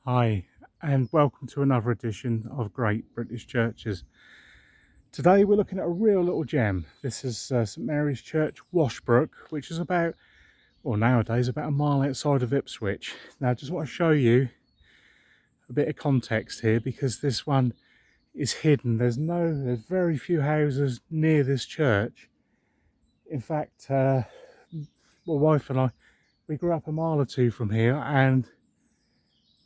Hi, and welcome to another edition of Great British Churches. Today we're looking at a real little gem. This is St Mary's Church, Washbrook, which is about, well, nowadays about a mile outside of Ipswich. Now I just want to show you a bit of context here because this one is hidden. There's very few houses near this church. In fact, my wife and I, we grew up a mile or two from here, and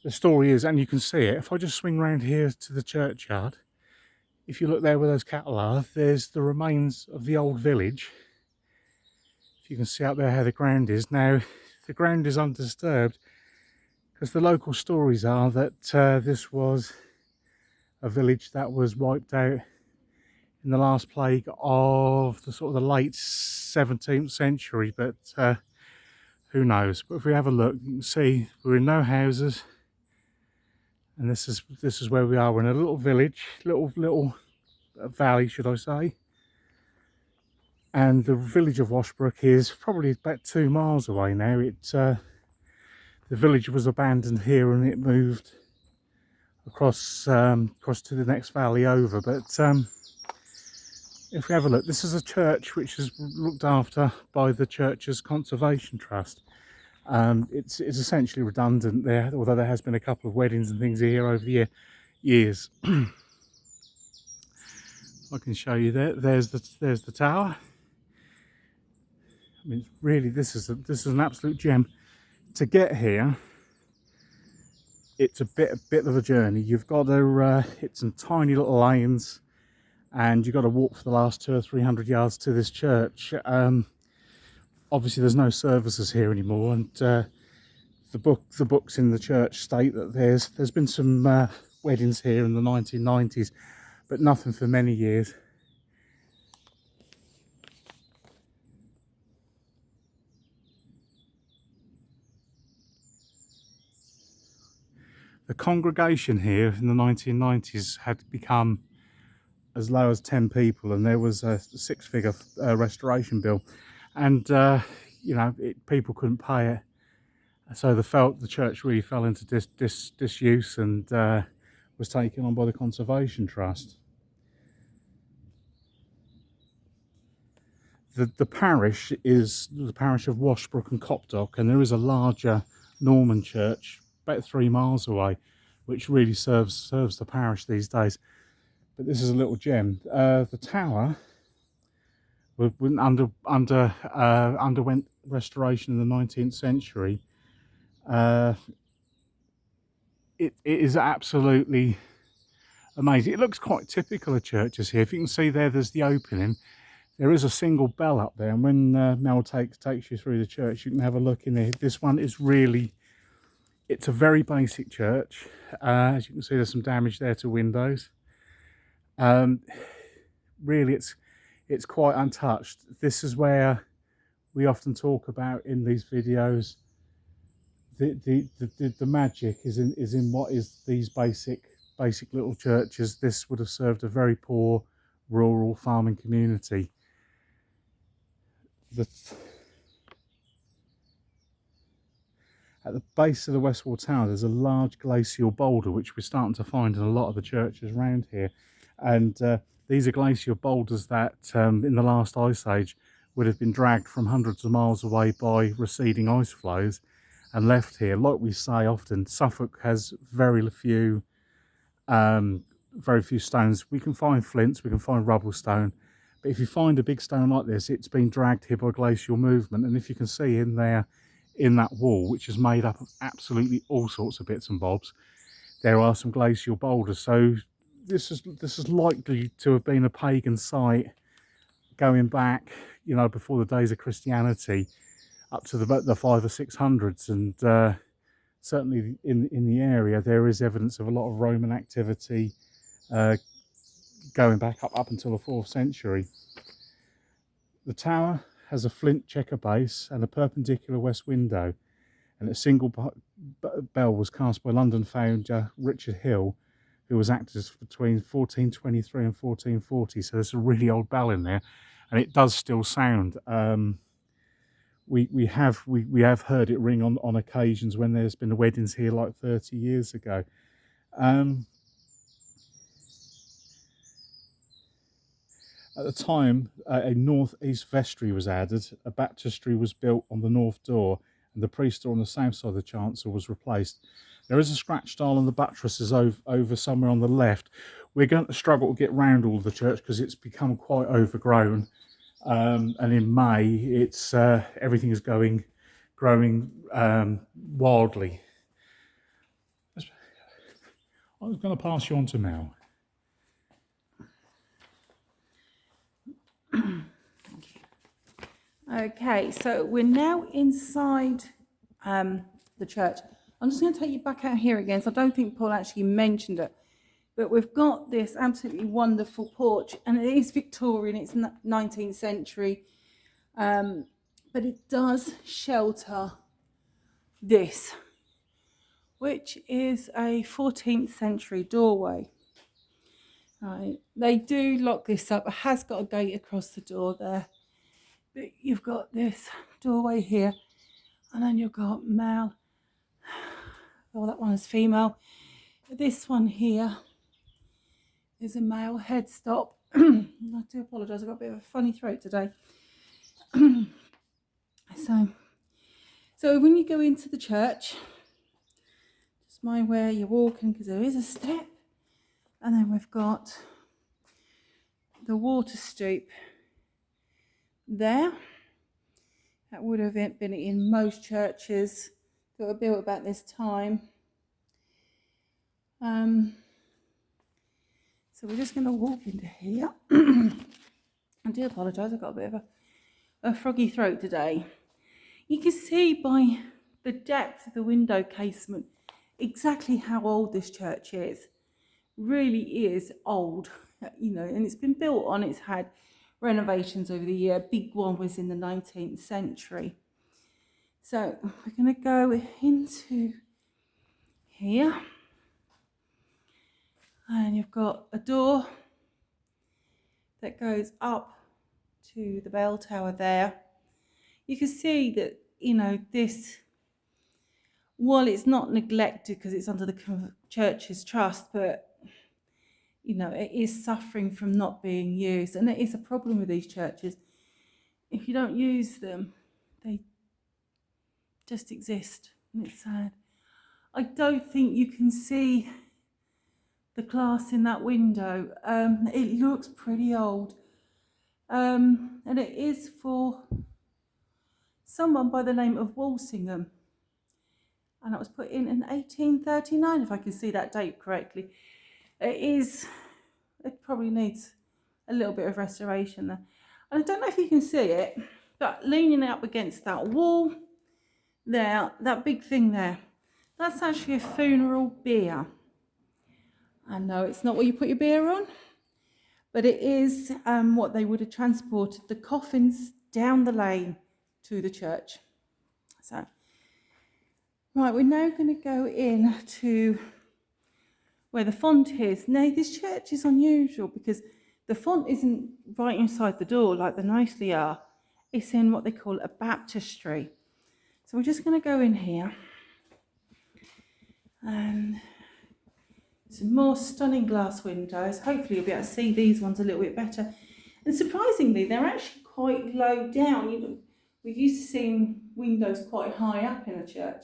the story is, and you can see it, if I just swing round here to the churchyard, if you look there where those cattle are, there's the remains of the old village. If you can see up there how the ground is. Now, the ground is undisturbed because the local stories are that this was a village that was wiped out in the last plague of the sort of the late 17th century, but who knows. But if we have a look, you can see we're in no houses. And this is where we are. We're in a little village, little valley, should I say. And the village of Washbrook is probably about 2 miles away now. The village was abandoned here and it moved across to the next valley over. But if we have a look, this is a church which is looked after by the church's conservation trust. It's essentially redundant there, although there has been a couple of weddings and things here over the years. I can show you there. There's the tower. I mean, really, this is an absolute gem. To get here, it's a bit of a journey. You've got to hit some tiny little lanes, and you've got to walk for the last 200 or 300 yards to this church. Obviously there's no services here anymore, and the books in the church state that there's been some weddings here in the 1990s, but nothing for many years. The congregation here in the 1990s had become as low as 10 people, and there was a 6-figure restoration bill. And you know, people couldn't pay it, so the church really fell into disuse and was taken on by the conservation trust. The parish is the parish of Washbrook and Copdock, and there is a larger Norman church about 3 miles away, which really serves the parish these days. But this is a little gem. The tower underwent restoration in the 19th century. It is absolutely amazing. It looks quite typical of churches here. If you can see there's the opening. There is a single bell up there, and when Mel takes you through the church, you can have a look in there. This one is really, it's a very basic church. As you can see, there's some damage there to windows. Really, it's quite untouched. This is where we often talk about in these videos. The magic is in what is these basic little churches. This would have served a very poor rural farming community. At the base of the west wall tower, there's a large glacial boulder, which we're starting to find in a lot of the churches around here. And these are glacial boulders that in the last ice age would have been dragged from hundreds of miles away by receding ice flows and left here. Like we say often, Suffolk has very few stones. We can find flints, we can find rubble stone, but if you find a big stone like this, it's been dragged here by glacial movement. And if you can see in there, in that wall, which is made up of absolutely all sorts of bits and bobs, there are some glacial boulders. So this is likely to have been a pagan site going back, you know, before the days of Christianity, up to the 500s or 600s. And certainly in the area there is evidence of a lot of Roman activity going back up until the 4th century. The tower has a flint checker base and a perpendicular west window, and a single bell was cast by London founder Richard Hill, who was active between 1423 and 1440. So there's a really old bell in there, and it does still sound. we have heard it ring on occasions when there's been weddings here like 30 years ago. At the time, a north-east vestry was added, a baptistry was built on the north door, and the priest door on the south side of the chancel was replaced. There is a scratch tile on the buttresses over somewhere on the left. We're going to struggle to get round all the church because it's become quite overgrown. And in May, it's everything is growing wildly. I was going to pass you on to Mel. Okay, so we're now inside the church. I'm just going to take you back out here again, so I don't think Paul actually mentioned it. But we've got this absolutely wonderful porch, and it is Victorian, it's 19th century. But it does shelter this, which is a 14th century doorway. Right, they do lock this up. It has got a gate across the door there. But you've got this doorway here, and then you've got male. Oh, that one is female. This one here is a male headstop. I do apologise, I've got a bit of a funny throat today. So when you go into the church, just mind where you're walking because there is a step, and then we've got the water stoop there. That would have been in most churches that were built about this time. So we're just going to walk into here. I do apologise, I've got a bit of a froggy throat today. You can see by the depth of the window casement exactly how old this church is. Really is old, and it's been built on, it's had renovations over the year. A big one was in the 19th century. So we're going to go into here, and you've got a door that goes up to the bell tower there. You can see that, this, while it's not neglected because it's under the church's trust, but it is suffering from not being used, and it is a problem with these churches. If you don't use them, they just exist, and it's sad. I don't think you can see the glass in that window. It looks pretty old, and it is for someone by the name of Walsingham, and that was put in 1839, if I can see that date correctly. It probably needs a little bit of restoration there. And I don't know if you can see it, but leaning up against that wall there, that big thing there, that's actually a funeral bier. I know it's not what you put your beer on, but it is what they would have transported the coffins down the lane to the church. So, right, we're now going to go in to where the font is. Now, this church is unusual because the font isn't right inside the door like they mostly are. It's in what they call a baptistry. So we're just going to go in here, and some more stunning glass windows. Hopefully you'll be able to see these ones a little bit better. And surprisingly, they're actually quite low down. We're used to seeing windows quite high up in a church,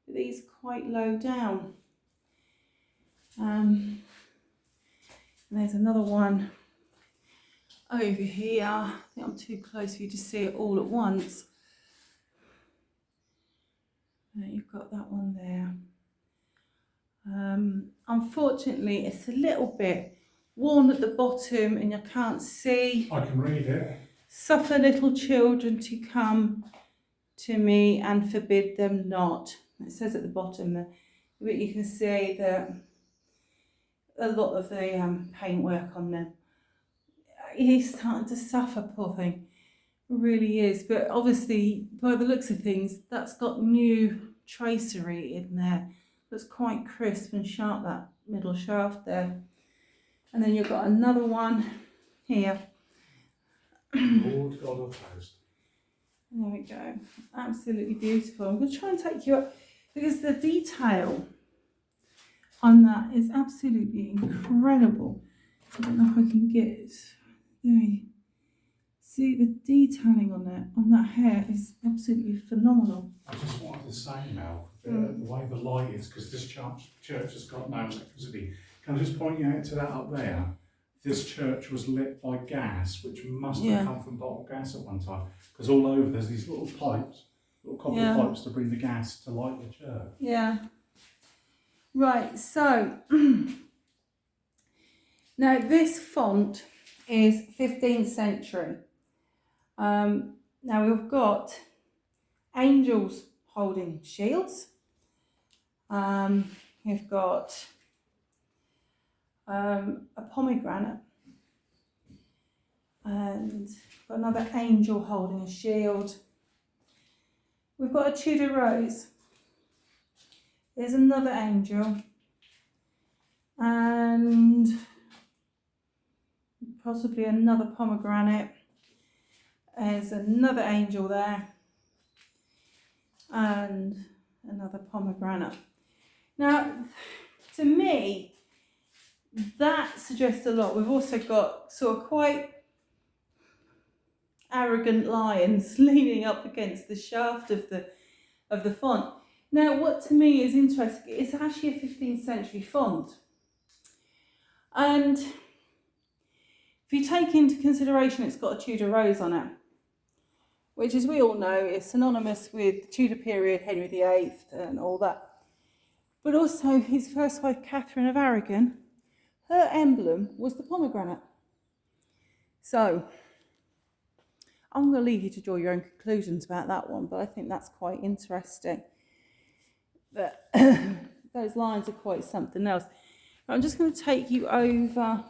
but these are quite low down. And there's another one over here. I think I'm too close for you to see it all at once. You've got that one there. Unfortunately, it's a little bit worn at the bottom and you can't see. I can read it. Suffer little children to come to me and forbid them not. It says at the bottom there, but you can see that a lot of the paintwork on them. He's starting to suffer, poor thing. It really is. But obviously, by the looks of things, that's got new tracery in there. That's quite crisp and sharp, that middle shaft there. And then you've got another one here. Lord God of hosts. There we go. Absolutely beautiful. I'm going to try and take you up because the detail on that is absolutely incredible. I don't know if I can get there. You see the detailing on that hair is absolutely phenomenal. I just wanted to say, Mel, the way the light is, because this church has got no electricity. Can I just point you out to that up there? This church was lit by gas, which must have come from bottled gas at one time, because all over there's these little pipes, little copper pipes to bring the gas to light the church. Yeah. Right, so now this font is 15th century. Now we've got angels holding shields. We've got a pomegranate and got another angel holding a shield. We've got a Tudor rose. There's another angel and possibly another pomegranate. There's another angel there and another pomegranate. Now, to me, that suggests a lot. We've also got sort of quite arrogant lions leaning up against the shaft of the font. Now, what to me is interesting, it's actually a 15th century font. And if you take into consideration it's got a Tudor rose on it, which, as we all know, is synonymous with the Tudor period, Henry VIII and all that. But also his first wife, Catherine of Aragon, her emblem was the pomegranate. So I'm going to leave you to draw your own conclusions about that one, but I think that's quite interesting. But those lines are quite something else. I'm just going to take you over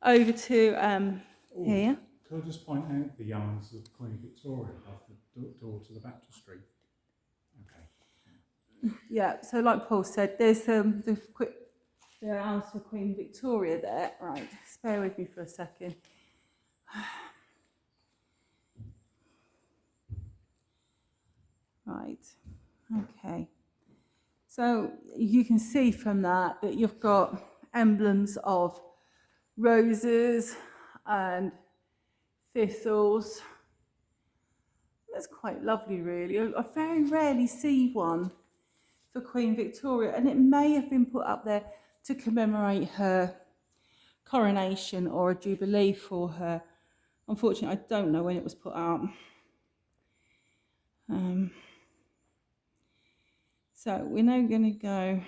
to here. Could I just point out the arms of Queen Victoria above the door to the baptistry? Okay. Yeah, so like Paul said, there's the arms for Queen Victoria there. Right, just bear with me for a second. Right, okay. So you can see from that you've got emblems of roses and thistles. That's quite lovely, really. I very rarely see one for Queen Victoria, and it may have been put up there to commemorate her coronation or a jubilee for her. Unfortunately, I don't know when it was put up. So we're now going to go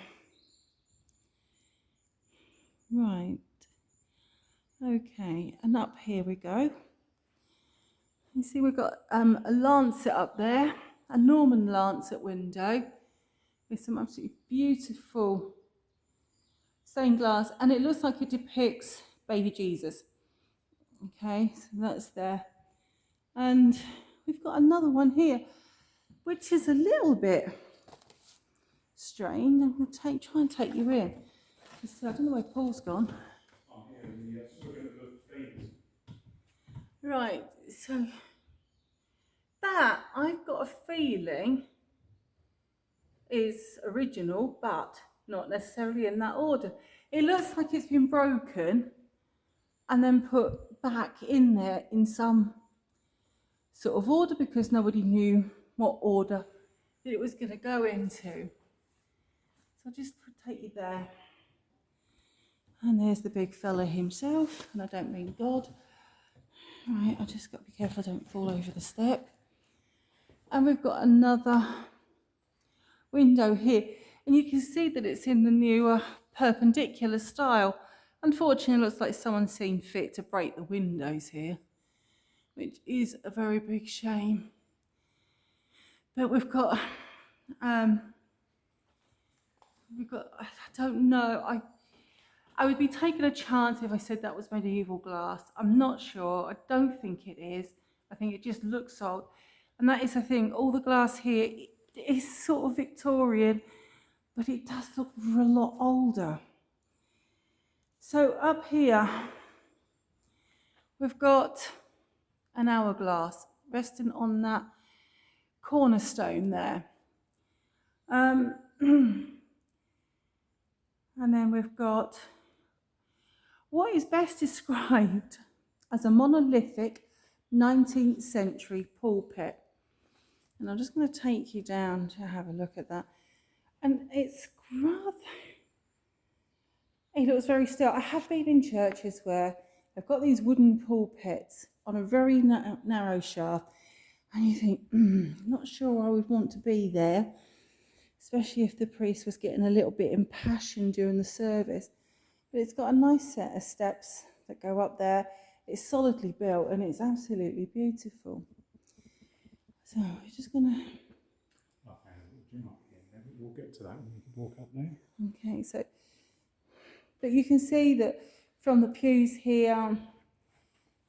right. Okay, and up here we go. You see we've got a lancet up there, a Norman lancet window with some absolutely beautiful stained glass, and it looks like it depicts baby Jesus. Okay, so that's there. And we've got another one here, which is a little bit strange. I'm going to try and take you in. So I don't know where Paul's gone. Right, so that, I've got a feeling, is original, but not necessarily in that order. It looks like it's been broken and then put back in there in some sort of order because nobody knew what order it was going to go into. So I'll just take you there. And there's the big fella himself, and I don't mean God. Right, I just got to be careful I don't fall over the step. And we've got another window here, and you can see that it's in the newer perpendicular style. Unfortunately, it looks like someone's seen fit to break the windows here, which is a very big shame. But we've got, I don't know, I would be taking a chance if I said that was medieval glass. I'm not sure. I don't think it is. I think it just looks old. And that is the thing. All the glass here is sort of Victorian, but it does look a lot older. So up here, we've got an hourglass resting on that cornerstone there. And then we've got what is best described as a monolithic 19th century pulpit. And I'm just going to take you down to have a look at that. And it's rather, it looks very still. I have been in churches where they've got these wooden pulpits on a very narrow shaft, and you think, not sure I would want to be there, especially if the priest was getting a little bit impassioned during the service. But it's got a nice set of steps that go up there. It's solidly built and it's absolutely beautiful. So we're just going to... I found a little gym up here, but we'll get to that when we can walk up there. Okay, so... But you can see that from the pews here,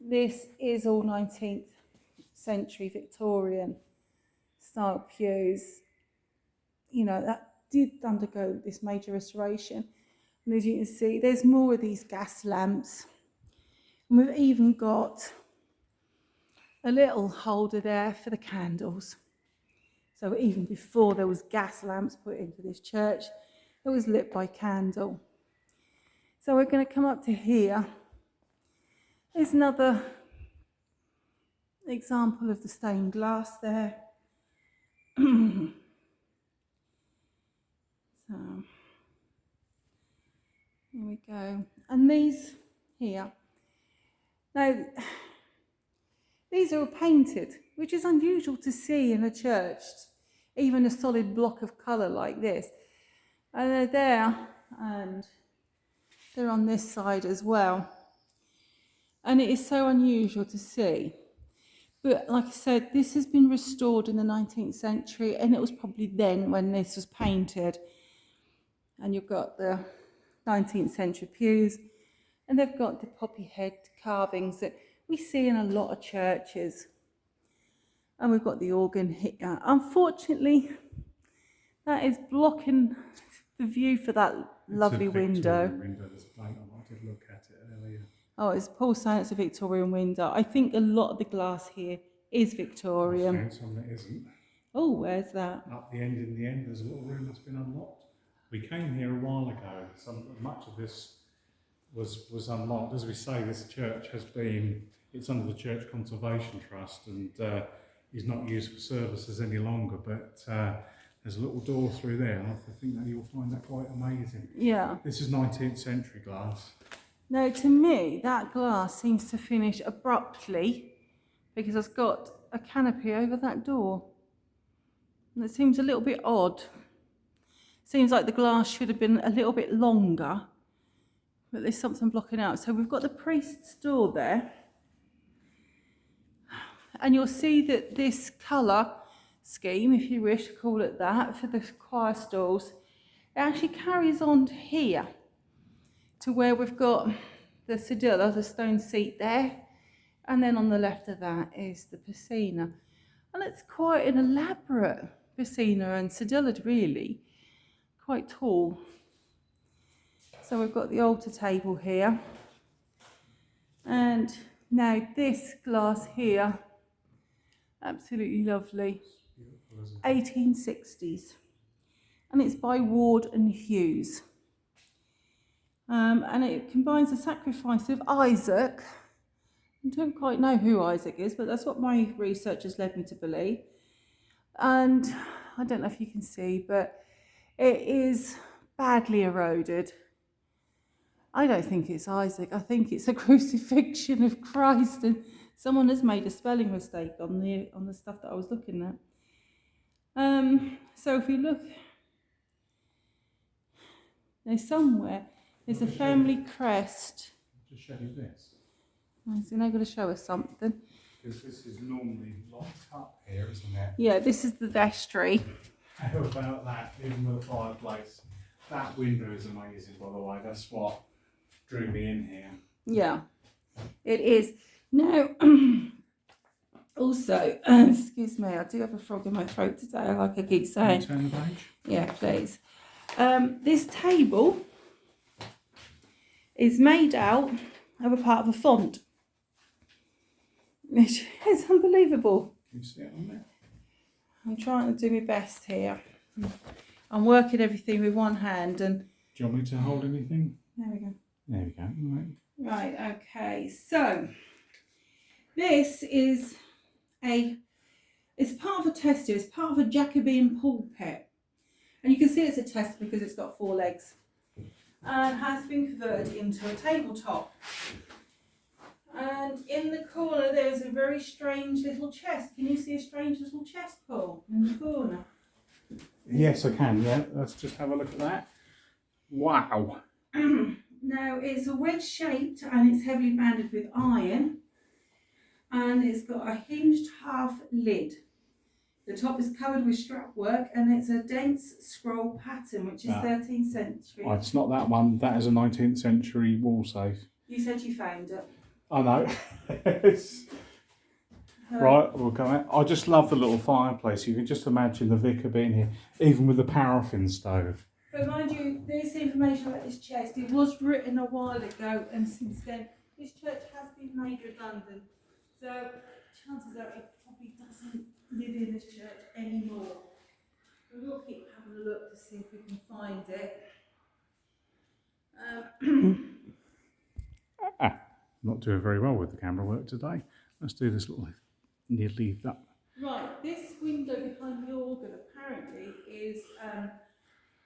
this is all 19th century Victorian style pews. You know, that did undergo this major restoration. And as you can see, there's more of these gas lamps. And we've even got a little holder there for the candles. So even before there was gas lamps put into this church, it was lit by candle. So we're going to come up to here. There's another example of the stained glass there. So here we go. And these here. Now, these are all painted, which is unusual to see in a church, even a solid block of colour like this. And they're there, and they're on this side as well. And it is so unusual to see. But like I said, this has been restored in the 19th century, and it was probably then when this was painted. And you've got the 19th century pews, and they've got the poppy head carvings that we see in a lot of churches. And we've got the organ here. Unfortunately, that is blocking the view for that lovely window. There's a plate on. I did look at it earlier. Oh, it's Paul saying it's a Victorian window. I think a lot of the glass here is Victorian. I found some that isn't. Oh, where's that? Up the end, in the end, there's a little room that's been unlocked. We came here a while ago. Much of this was unlocked. As we say, this church it's under the Church Conservation Trust, and is not used for services any longer, but there's a little door through there, and I think that you'll find that quite amazing. Yeah. This is 19th century glass. Now, to me, that glass seems to finish abruptly because it's got a canopy over that door. And it seems a little bit odd. Seems like the glass should have been a little bit longer, but there's something blocking out. So we've got the priest's door there. And you'll see that this colour scheme, if you wish to call it that, for the choir stalls, it actually carries on to here, to where we've got the sedilla, the stone seat there, and then on the left of that is the piscina. And it's quite an elaborate piscina and sedilla, really, quite tall. So we've got the altar table here. And now this glass here, absolutely lovely, 1860s. And it's by Ward and Hughes. And it combines the sacrifice of Isaac. I don't quite know who Isaac is, but that's what my research has led me to believe. And I don't know if you can see, but it is badly eroded. I don't think it's Isaac. I think it's a crucifixion of Christ, and someone has made a spelling mistake on the stuff that I was looking at. So if you look, there's somewhere. There's a family crest. I'll just show you this. Is he now going to show us something? Because this is normally locked up here, isn't it? Yeah, this is the vestry. How about that, even with a fireplace? That window is amazing, by the way. That's what drew me in here. Yeah, it is. Now, also, excuse me, I do have a frog in my throat today, like I keep saying. Can you turn the page? Yeah, please. This table is made out of a part of a font. It's unbelievable. Can you see it on there? I'm trying to do my best here. I'm working everything with one hand and... Do you want me to hold anything? There we go. There we go. Right. Right, okay. So, this is it's part of a tester. It's part of a Jacobean pulpit. And you can see it's a tester because it's got 4 legs. And has been converted into a tabletop. And in the corner there's a very strange little chest. Can you see a strange little chest, Paul, in the corner? Yes, I can, yeah. Let's just have a look at that. Wow. Now, it's a wedge shaped and it's heavily banded with iron. And it's got a hinged half lid. The top is covered with strap work and it's a dense scroll pattern, which is 13th century. Oh, it's not that one. That is a 19th century wall safe. You said you found it. I know. Right, we'll go out. I just love the little fireplace. You can just imagine the vicar being here, even with the paraffin stove. But mind you, this information about this chest, it was written a while ago, and since then, this church has been made redundant. So, chances are it probably doesn't live in this church anymore. But we'll keep having a look to see if we can find it. Not doing very well with the camera work today. Let's do this little, leave that. Right, this window behind the organ apparently is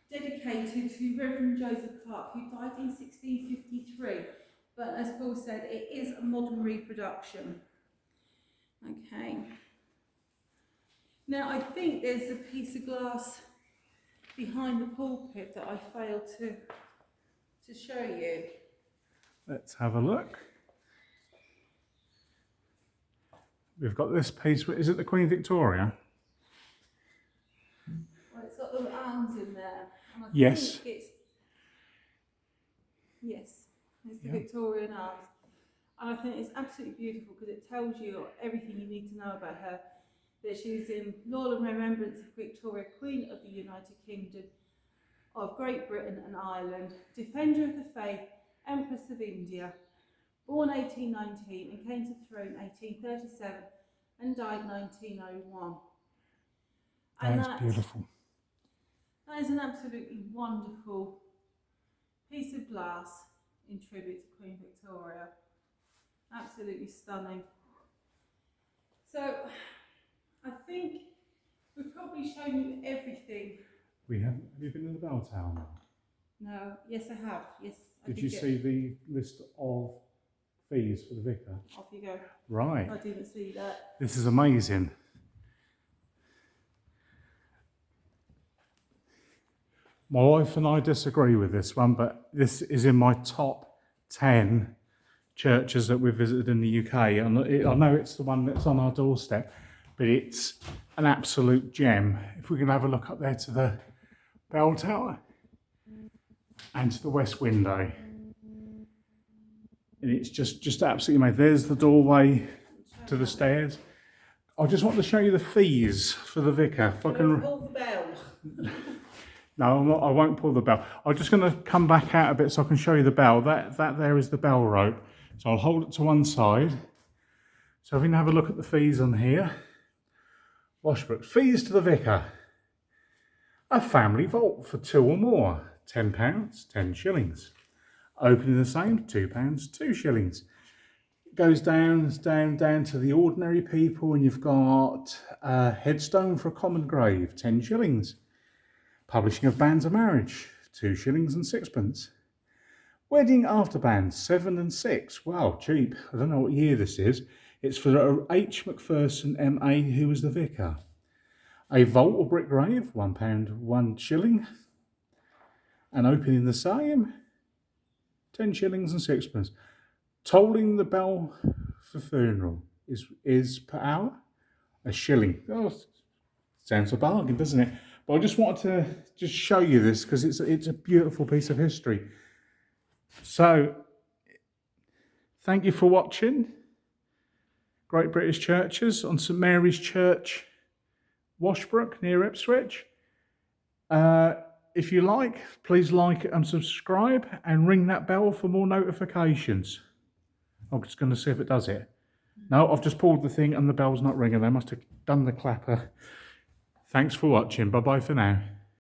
dedicated to Reverend Joseph Clark, who died in 1653. But as Paul said, it is a modern reproduction. Okay. Now, I think there's a piece of glass behind the pulpit that I failed to show you. Let's have a look. We've got this piece. Is it the Queen Victoria? Well, it's got the arms in there. And I Yes. think it's the Victorian arms. And I think it's absolutely beautiful because it tells you everything you need to know about her. That she's in loyal remembrance of Victoria, Queen of the United Kingdom of Great Britain and Ireland, Defender of the Faith, Empress of India, born 1819 and came to the throne 1837 and died 1901. And That's beautiful. That is an absolutely wonderful piece of glass in tribute to Queen Victoria. Absolutely stunning. So, I think we've probably shown you everything. We have. Have you been in the bell tower now? No, yes I have. Yes. Did you see the list of fees for the vicar? Off you go. Right. I didn't see that. This is amazing. My wife and I disagree with this one, but this is in my top 10 churches that we've visited in the UK. And I know it's the one that's on our doorstep, but it's an absolute gem. If we can have a look up there to the bell tower and to the west window. And it's just absolutely amazing. There's the doorway to the stairs. I just want to show you the fees for the vicar. If I can... Pull the bell. No, I'm not, I won't pull the bell. I'm just going to come back out a bit so I can show you the bell. That there is the bell rope. So I'll hold it to one side. So if we can have a look at the fees on here. Washbrook. Fees to the vicar. A family vault for 2 or more. £10, 10 shillings. Opening the same, £2, 2 shillings. It goes down to the ordinary people, and you've got a headstone for a common grave, 10 shillings. Publishing of banns of marriage, 2 shillings and 6pence. Wedding after bands, 7 and 6. Wow, cheap. I don't know what year this is. It's for H. Macpherson, M.A., who was the vicar. A vault or brick grave, £1, 1 shilling. And opening the same, 10 shillings and 6pence. Tolling the bell for funeral is per hour, a shilling. Oh, sounds a bargain, doesn't it? But I just wanted to just show you this because it's a beautiful piece of history. So, thank you for watching. Great British Churches on St Mary's Church, Washbrook, near Ipswich. If you like, please like and subscribe and ring that bell for more notifications. I'm just going to see if it does it. No, I've just pulled the thing and the bell's not ringing. They must have done the clapper. Thanks for watching. Bye-bye for now.